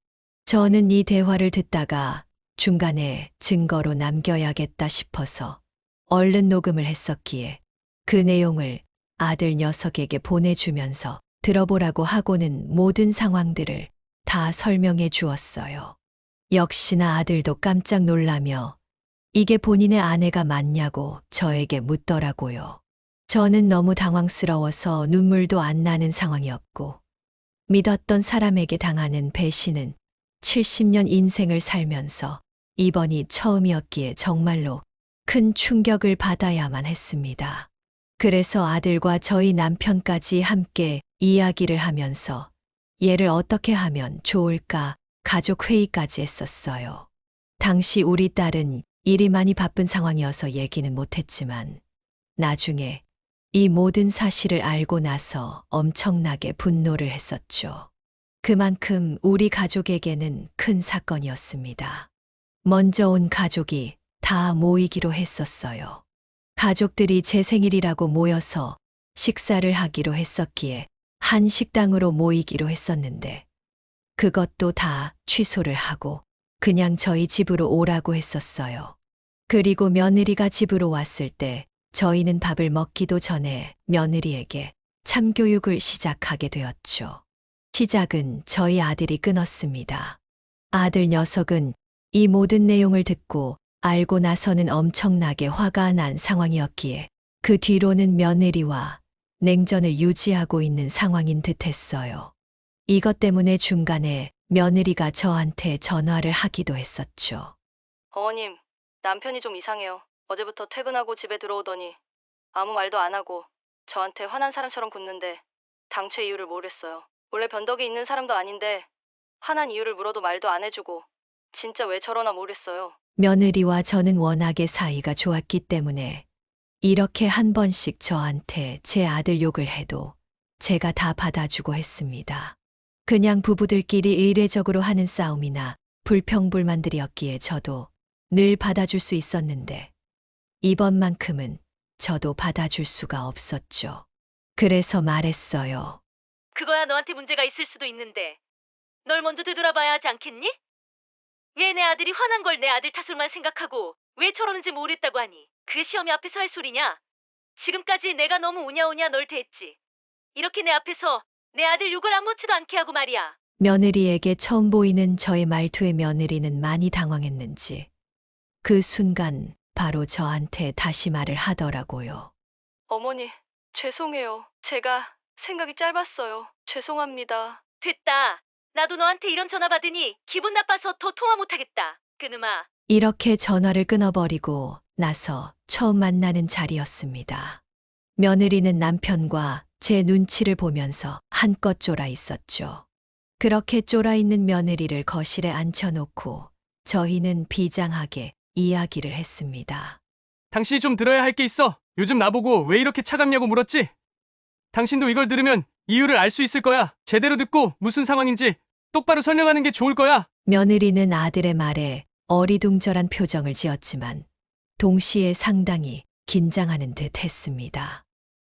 저는 이 대화를 듣다가 중간에 증거로 남겨야겠다 싶어서 얼른 녹음을 했었기에 그 내용을 아들 녀석에게 보내주면서 들어보라고 하고는 모든 상황들을 다 설명해 주었어요. 역시나 아들도 깜짝 놀라며 이게 본인의 아내가 맞냐고 저에게 묻더라고요. 저는 너무 당황스러워서 눈물도 안 나는 상황이었고 믿었던 사람에게 당하는 배신은 70년 인생을 살면서 이번이 처음이었기에 정말로 큰 충격을 받아야만 했습니다. 그래서 아들과 저희 남편까지 함께 이야기를 하면서 얘를 어떻게 하면 좋을까 가족 회의까지 했었어요. 당시 우리 딸은 일이 많이 바쁜 상황이어서 얘기는 못했지만 나중에 이 모든 사실을 알고 나서 엄청나게 분노를 했었죠. 그만큼 우리 가족에게는 큰 사건이었습니다. 먼저 온 가족이 다 모이기로 했었어요. 가족들이 제 생일이라고 모여서 식사를 하기로 했었기에 한 식당으로 모이기로 했었는데 그것도 다 취소를 하고 그냥 저희 집으로 오라고 했었어요. 그리고 며느리가 집으로 왔을 때 저희는 밥을 먹기도 전에 며느리에게 참교육을 시작하게 되었죠. 시작은 저희 아들이 끊었습니다. 아들 녀석은 이 모든 내용을 듣고 알고 나서는 엄청나게 화가 난 상황이었기에 그 뒤로는 며느리와 냉전을 유지하고 있는 상황인 듯 했어요. 이것 때문에 중간에 며느리가 저한테 전화를 하기도 했었죠. 어머님, 남편이 좀 이상해요. 어제부터 퇴근하고 집에 들어오더니 아무 말도 안 하고 저한테 화난 사람처럼 굽는데 당최 이유를 모르겠어요. 원래 변덕이 있는 사람도 아닌데 화난 이유를 물어도 말도 안 해주고 진짜 왜 저러나 모르겠어요. 며느리와 저는 워낙에 사이가 좋았기 때문에 이렇게 한 번씩 저한테 제 아들 욕을 해도 제가 다 받아주고 했습니다. 그냥 부부들끼리 의례적으로 하는 싸움이나 불평불만들이었기에 저도 늘 받아줄 수 있었는데 이번만큼은 저도 받아줄 수가 없었죠. 그래서 말했어요. 그거야 너한테 문제가 있을 수도 있는데 널 먼저 되돌아봐야 하지 않겠니? 왜 내 아들이 화난 걸 내 아들 탓을만 생각하고 왜 저러는지 모르겠다고 하니 그 시험이 앞에서 할 소리냐? 지금까지 내가 너무 우냐우냐 널 대했지. 이렇게 내 앞에서 내 아들 욕을 아무렇지도 않게 하고 말이야. 며느리에게 처음 보이는 저의 말투에 며느리는 많이 당황했는지 그 순간 바로 저한테 다시 말을 하더라고요. 어머니, 죄송해요. 제가 생각이 짧았어요. 죄송합니다. 됐다. 나도 너한테 이런 전화 받으니 기분 나빠서 더 통화 못하겠다. 끊으마. 이렇게 전화를 끊어버리고 나서 처음 만나는 자리였습니다. 며느리는 남편과 제 눈치를 보면서 한껏 쫄아 있었죠. 그렇게 쫄아 있는 며느리를 거실에 앉혀놓고 저희는 비장하게 이야기를 했습니다. 당신이 좀 들어야 할 게 있어. 요즘 나보고 왜 이렇게 차갑냐고 물었지? 당신도 이걸 들으면 이유를 알 수 있을 거야. 제대로 듣고 무슨 상황인지 똑바로 설명하는 게 좋을 거야. 며느리는 아들의 말에 어리둥절한 표정을 지었지만 동시에 상당히 긴장하는 듯 했습니다.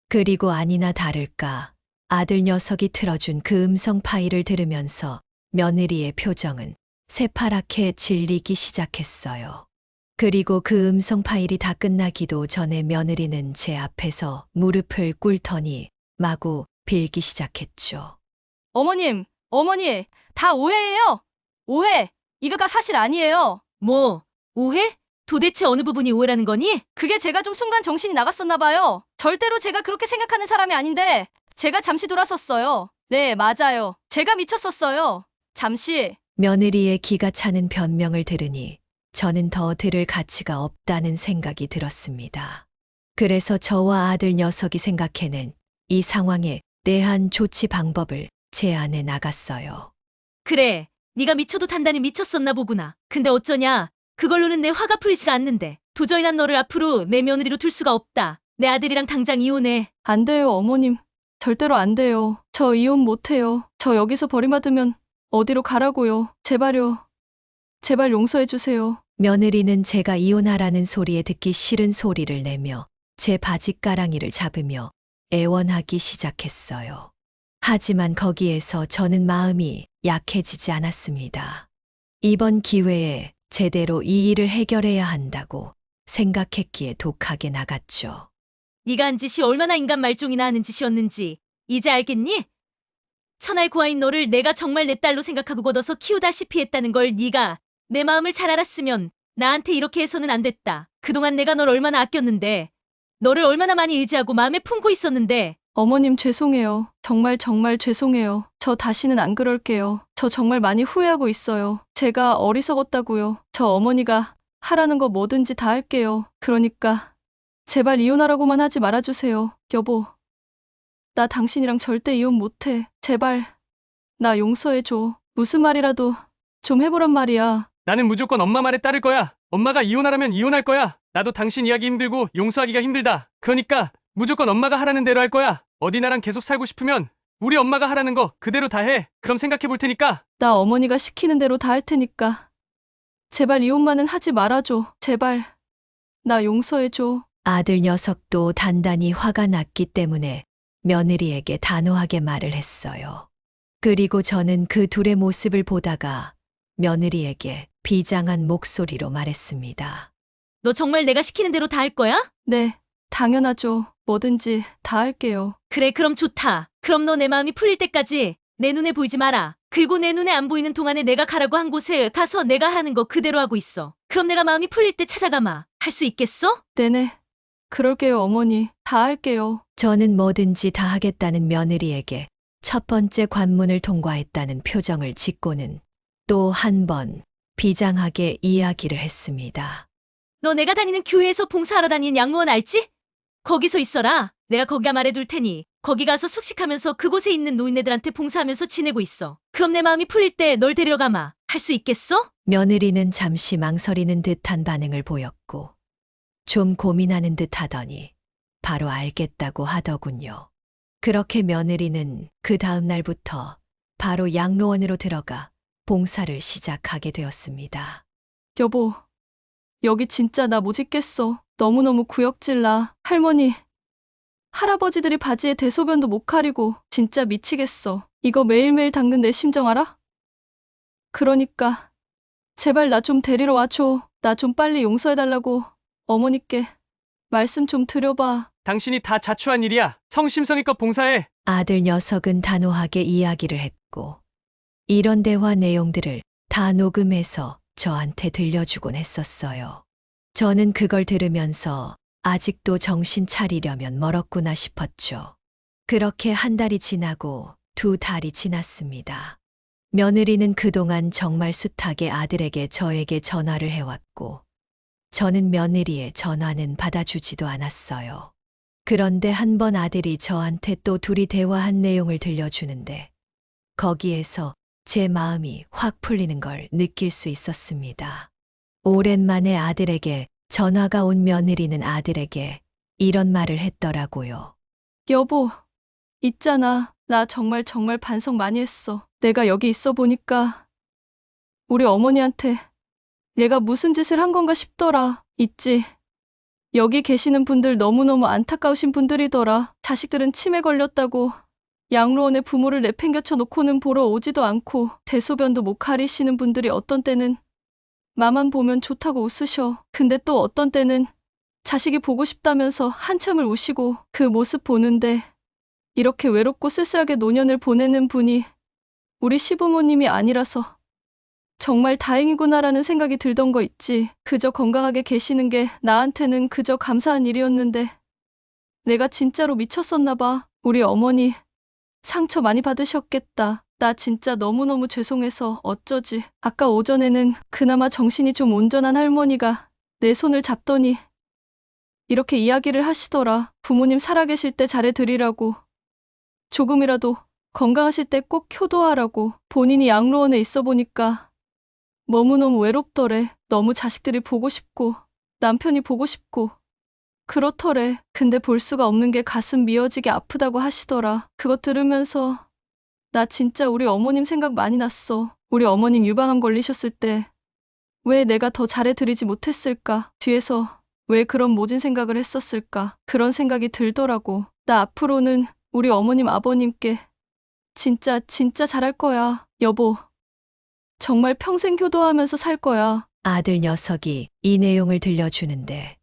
그리고 아니나 다를까 아들 녀석이 틀어준 그 음성 파일을 들으면서 며느리의 표정은 새파랗게 질리기 시작했어요. 그리고 그 음성 파일이 다 끝나기도 전에 며느리는 제 앞에서 무릎을 꿇더니 마구 빌기 시작했죠. 어머님, 어머니, 다 오해예요. 오해. 이거가 사실 아니에요. 뭐, 오해? 도대체 어느 부분이 오해라는 거니? 그게 제가 좀 순간 정신이 나갔었나 봐요. 절대로 제가 그렇게 생각하는 사람이 아닌데 제가 잠시 돌았었어요. 네, 맞아요. 제가 미쳤었어요. 잠시. 며느리의 기가 차는 변명을 들으니 저는 더 들을 가치가 없다는 생각이 들었습니다. 그래서 저와 아들 녀석이 생각해낸 이 상황에 대한 조치 방법을 제안해 나갔어요. 그래, 네가 미쳐도 단단히 미쳤었나 보구나. 근데 어쩌냐? 그걸로는 내 화가 풀리지 않는데. 도저히 난 너를 앞으로 내 며느리로 둘 수가 없다. 내 아들이랑 당장 이혼해. 안 돼요, 어머님. 절대로 안 돼요. 저 이혼 못 해요. 저 여기서 버림받으면 어디로 가라고요. 제발요. 제발 용서해 주세요. 며느리는 제가 이혼하라는 소리에 듣기 싫은 소리를 내며 제 바지가랑이를 잡으며 애원하기 시작했어요. 하지만 거기에서 저는 마음이 약해지지 않았습니다. 이번 기회에 제대로 이 일을 해결해야 한다고 생각했기에 독하게 나갔죠. 네가 한 짓이 얼마나 인간 말종이나 하는 짓이었는지 이제 알겠니? 천하의 고아인 너를 내가 정말 내 딸로 생각하고 걷어서 키우다시피 했다는 걸 네가 내 마음을 잘 알았으면 나한테 이렇게 해서는 안 됐다. 그동안 내가 널 얼마나 아꼈는데, 너를 얼마나 많이 의지하고 마음에 품고 있었는데. 어머님 죄송해요. 정말 정말 죄송해요. 저 다시는 안 그럴게요. 저 정말 많이 후회하고 있어요. 제가 어리석었다고요. 저 어머니가 하라는 거 뭐든지 다 할게요. 그러니까 제발 이혼하라고만 하지 말아주세요. 여보, 나 당신이랑 절대 이혼 못해. 제발 나 용서해줘. 무슨 말이라도 좀 해보란 말이야. 나는 무조건 엄마 말에 따를 거야. 엄마가 이혼하라면 이혼할 거야. 나도 당신 이야기 힘들고 용서하기가 힘들다. 그러니까 무조건 엄마가 하라는 대로 할 거야. 어디 나랑 계속 살고 싶으면 우리 엄마가 하라는 거 그대로 다 해. 그럼 생각해 볼 테니까. 나 어머니가 시키는 대로 다 할 테니까 제발 이혼만은 하지 말아줘. 제발 나 용서해줘. 아들 녀석도 단단히 화가 났기 때문에 며느리에게 단호하게 말을 했어요. 그리고 저는 그 둘의 모습을 보다가 며느리에게 비장한 목소리로 말했습니다. 너 정말 내가 시키는 대로 다 할 거야? 네, 당연하죠. 뭐든지 다 할게요. 그래, 그럼 좋다. 그럼 너 내 마음이 풀릴 때까지 내 눈에 보이지 마라. 그리고 내 눈에 안 보이는 동안에 내가 가라고 한 곳에 가서 내가 하라는 거 그대로 하고 있어. 그럼 내가 마음이 풀릴 때 찾아가마. 할 수 있겠어? 네네, 그럴게요, 어머니. 다 할게요. 저는 뭐든지 다 하겠다는 며느리에게 첫 번째 관문을 통과했다는 표정을 짓고는 또 한 번 비장하게 이야기를 했습니다. 너 내가 다니는 교회에서 봉사하러 다니는 양로원 알지? 거기서 있어라. 내가 거기가 말해둘 테니 거기 가서 숙식하면서 그곳에 있는 노인네들한테 봉사하면서 지내고 있어. 그럼 내 마음이 풀릴 때 널 데리러 가마. 할 수 있겠어? 며느리는 잠시 망설이는 듯한 반응을 보였고 좀 고민하는 듯 하더니 바로 알겠다고 하더군요. 그렇게 며느리는 그 다음 날부터 바로 양로원으로 들어가 봉사를 시작하게 되었습니다. 여보, 여기 진짜 나 못 있겠어. 너무너무 구역질나. 할머니, 할아버지들이 바지에 대소변도 못 가리고 진짜 미치겠어. 이거 매일매일 닦는 내 심정 알아? 그러니까 제발 나 좀 데리러 와줘. 나 좀 빨리 용서해달라고 어머니께 말씀 좀 드려봐. 당신이 다 자초한 일이야. 성심성의껏 봉사해. 아들 녀석은 단호하게 이야기를 했고 이런 대화 내용들을 다 녹음해서 저한테 들려주곤 했었어요. 저는 그걸 들으면서 아직도 정신 차리려면 멀었구나 싶었죠. 그렇게 한 달이 지나고 두 달이 지났습니다. 며느리는 그동안 정말 숱하게 아들에게 저에게 전화를 해왔고 저는 며느리의 전화는 받아주지도 않았어요. 그런데 한 번 아들이 저한테 또 둘이 대화한 내용을 들려주는데 거기에서 제 마음이 확 풀리는 걸 느낄 수 있었습니다. 오랜만에 아들에게 전화가 온 며느리는 아들에게 이런 말을 했더라고요. 여보, 있잖아. 나 정말 정말 반성 많이 했어. 내가 여기 있어 보니까 우리 어머니한테 얘가 무슨 짓을 한 건가 싶더라. 있지. 여기 계시는 분들 너무너무 안타까우신 분들이더라. 자식들은 치매 걸렸다고 양로원에 부모를 내팽개쳐 놓고는 보러 오지도 않고 대소변도 못 가리시는 분들이 어떤 때는 마만 보면 좋다고 웃으셔. 근데 또 어떤 때는 자식이 보고 싶다면서 한참을 우시고 그 모습 보는데 이렇게 외롭고 쓸쓸하게 노년을 보내는 분이 우리 시부모님이 아니라서 정말 다행이구나라는 생각이 들던 거 있지. 그저 건강하게 계시는 게 나한테는 그저 감사한 일이었는데 내가 진짜로 미쳤었나 봐. 우리 어머니 상처 많이 받으셨겠다. 나 진짜 너무너무 죄송해서 어쩌지. 아까 오전에는 그나마 정신이 좀 온전한 할머니가 내 손을 잡더니 이렇게 이야기를 하시더라. 부모님 살아계실 때 잘해드리라고. 조금이라도 건강하실 때 꼭 효도하라고. 본인이 양로원에 있어 보니까 너무너무 외롭더래. 너무 자식들이 보고 싶고 남편이 보고 싶고 그렇더래. 근데 볼 수가 없는 게 가슴 미어지게 아프다고 하시더라. 그거 들으면서 나 진짜 우리 어머님 생각 많이 났어. 우리 어머님 유방암 걸리셨을 때 왜 내가 더 잘해드리지 못했을까? 뒤에서 왜 그런 모진 생각을 했었을까? 그런 생각이 들더라고. 나 앞으로는 우리 어머님 아버님께 진짜 잘할 거야. 여보, 정말 평생 효도하면서 살 거야. 아들 녀석이 이 내용을 들려주는데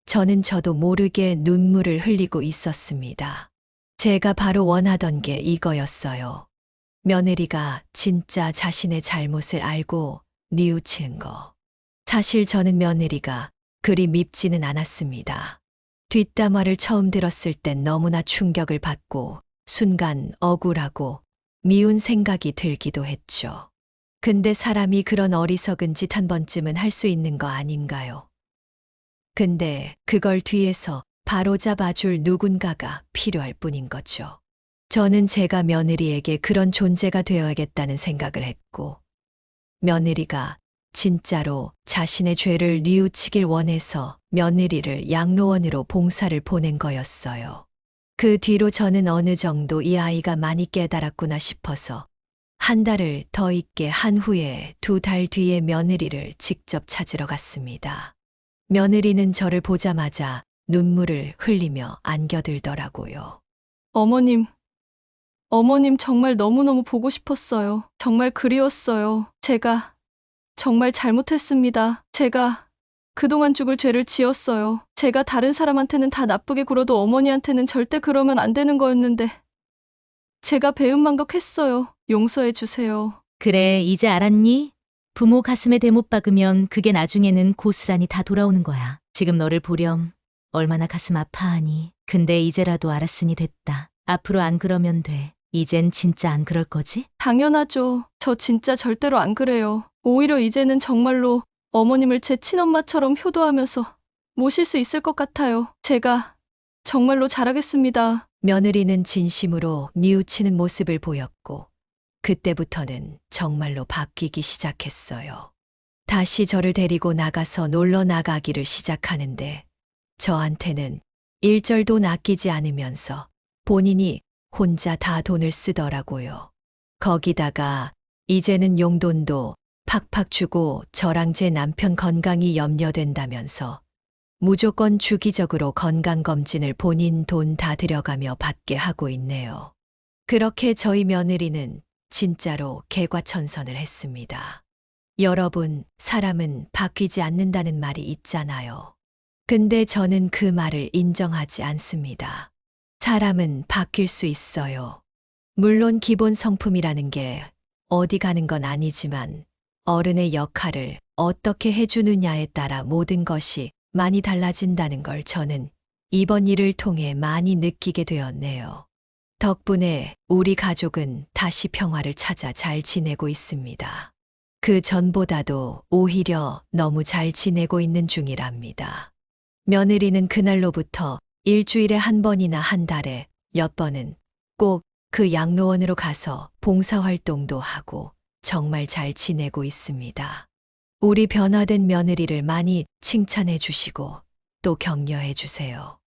저도 모르게 눈물을 흘리고 있었습니다. 제가 바로 원하던 게 이거였어요. 며느리가 진짜 자신의 잘못을 알고 뉘우치는 거. 사실 저는 며느리가 그리 밉지는 않았습니다. 뒷담화를 처음 들었을 땐 너무나 충격을 받고 순간 억울하고 미운 생각이 들기도 했죠. 근데 사람이 그런 어리석은 짓 한 번쯤은 할 수 있는 거 아닌가요? 근데 그걸 뒤에서 바로잡아줄 누군가가 필요할 뿐인 거죠. 저는 제가 며느리에게 그런 존재가 되어야겠다는 생각을 했고, 며느리가 진짜로 자신의 죄를 뉘우치길 원해서 며느리를 양로원으로 봉사를 보낸 거였어요. 그 뒤로 저는 어느 정도 이 아이가 많이 깨달았구나 싶어서 한 달을 더 있게 한 후에 2달 뒤에 며느리를 직접 찾으러 갔습니다. 며느리는 저를 보자마자 눈물을 흘리며 안겨들더라고요. 어머님 정말 너무너무 보고 싶었어요. 정말 그리웠어요. 제가 정말 잘못했습니다. 제가 그동안 죽을 죄를 지었어요. 제가 다른 사람한테는 다 나쁘게 굴어도 어머니한테는 절대 그러면 안 되는 거였는데 제가 배은망덕했어요. 용서해 주세요. 그래, 이제 알았니? 부모 가슴에 대못 박으면 그게 나중에는 고스란히 다 돌아오는 거야. 지금 너를 보렴. 얼마나 가슴 아파하니. 근데 이제라도 알았으니 됐다. 앞으로 안 그러면 돼. 이젠 진짜 안 그럴 거지? 당연하죠. 저 진짜 절대로 안 그래요. 오히려 이제는 정말로 어머님을 제 친엄마처럼 효도하면서 모실 수 있을 것 같아요. 제가 정말로 잘하겠습니다. 며느리는 진심으로 뉘우치는 모습을 보였고, 그때부터는 정말로 바뀌기 시작했어요. 다시 저를 데리고 나가서 놀러 나가기를 시작하는데, 저한테는 일절도 아끼지 않으면서 본인이 혼자 다 돈을 쓰더라고요. 거기다가 이제는 용돈도 팍팍 주고 저랑 제 남편 건강이 염려된다면서 무조건 주기적으로 건강검진을 본인 돈 다 들여가며 받게 하고 있네요. 그렇게 저희 며느리는 진짜로 개과천선을 했습니다. 여러분, 사람은 바뀌지 않는다는 말이 있잖아요. 근데 저는 그 말을 인정하지 않습니다. 사람은 바뀔 수 있어요. 물론 기본 성품이라는 게 어디 가는 건 아니지만 어른의 역할을 어떻게 해주느냐에 따라 모든 것이 많이 달라진다는 걸 저는 이번 일을 통해 많이 느끼게 되었네요. 덕분에 우리 가족은 다시 평화를 찾아 잘 지내고 있습니다. 그 전보다도 오히려 너무 잘 지내고 있는 중이랍니다. 며느리는 그날로부터 일주일에 한 번이나 한 달에 몇 번은 꼭 그 양로원으로 가서 봉사활동도 하고 정말 잘 지내고 있습니다. 우리 변화된 며느리를 많이 칭찬해 주시고 또 격려해 주세요.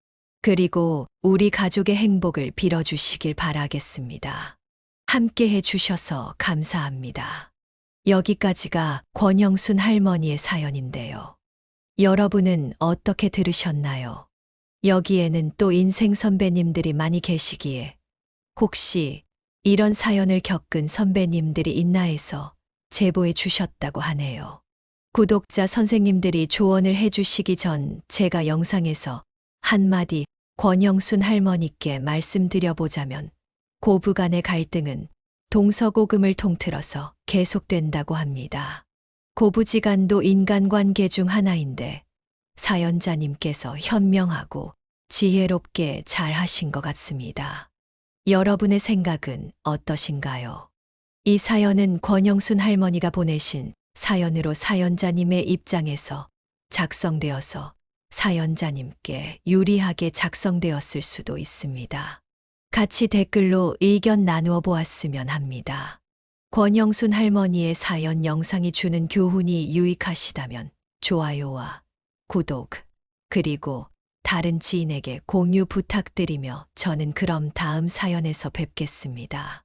그리고 우리 가족의 행복을 빌어주시길 바라겠습니다. 함께 해주셔서 감사합니다. 여기까지가 권영순 할머니의 사연인데요. 여러분은 어떻게 들으셨나요? 여기에는 또 인생 선배님들이 많이 계시기에 혹시 이런 사연을 겪은 선배님들이 있나 해서 제보해 주셨다고 하네요. 구독자 선생님들이 조언을 해주시기 전 제가 영상에서 한마디 권영순 할머니께 말씀드려보자면 고부간의 갈등은 동서고금을 통틀어서 계속된다고 합니다. 고부지간도 인간관계 중 하나인데 사연자님께서 현명하고 지혜롭게 잘 하신 것 같습니다. 여러분의 생각은 어떠신가요? 이 사연은 권영순 할머니가 보내신 사연으로 사연자님의 입장에서 작성되어서 사연자님께 유리하게 작성되었을 수도 있습니다. 같이 댓글로 의견 나누어 보았으면 합니다. 권영순 할머니의 사연 영상이 주는 교훈이 유익하시다면 좋아요와 구독, 그리고 다른 지인에게 공유 부탁드리며 저는 그럼 다음 사연에서 뵙겠습니다.